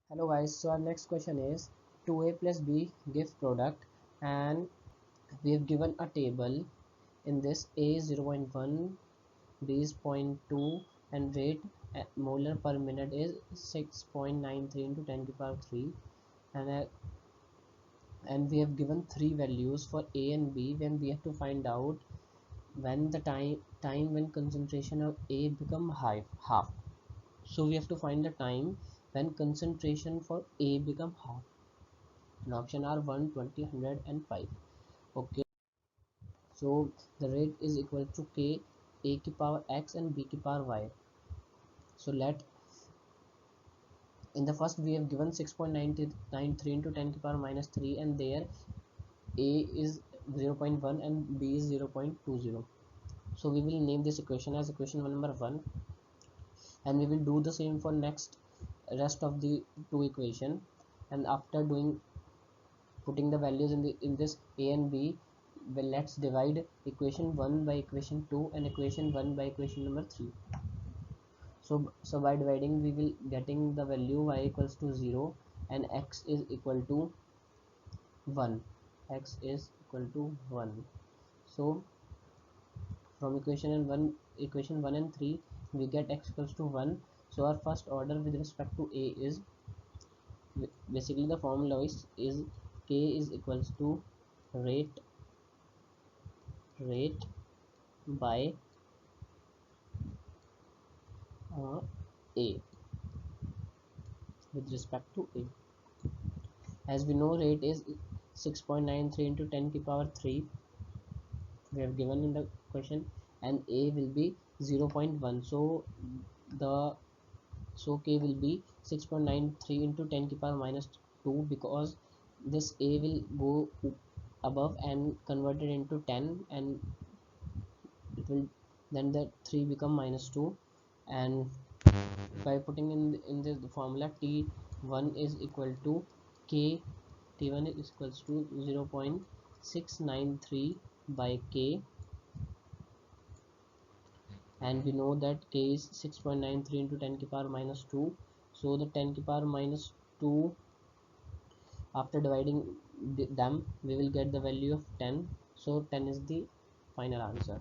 Hello guys, so our next question is 2a plus b give product, and we have given a table. In this, a is 0.1, b is 0.2, and rate molar per minute is 6.93 into 10 to the power 3, and we have given three values for a and b. When we have to find out when the time when concentration of a become high half. So we have to find the time when concentration for a become half. And option are 1, 20, 100 and 5. Okay, so the rate is equal to k, a ki power x and b ki power y. So let, in the first we have given 6.993 into 10 ki power minus 3, and there a is 0.1 and b is 0.20. So we will name this equation as equation number 1, and we will do the same for next rest of the two equation. And after doing putting the values in this a and b, well, let's divide equation 1 by equation 2 and equation 1 by equation number 3. So by dividing we will getting the value y equals to 0 and x is equal to 1. X is equal to 1. So from equation 1 and 3 we get x equals to 1. So our first order with respect to a is, basically the formula is k is equals to rate by a with respect to a. As we know, rate is 6.93 into 10 to the power 3, we have given in the question, and a will be 0.1. The so k will be 6.93 into 10 to the power minus 2, because this a will go above and converted into 10, and it will then the 3 become minus 2. And by putting in the formula, t1 is equal to k, t1 is equals to 0.693 by k, and we know that k is 6.93 into 10 to the power minus 2. So the 10 to the power minus 2, after dividing them, we will get the value of 10. So 10 is the final answer.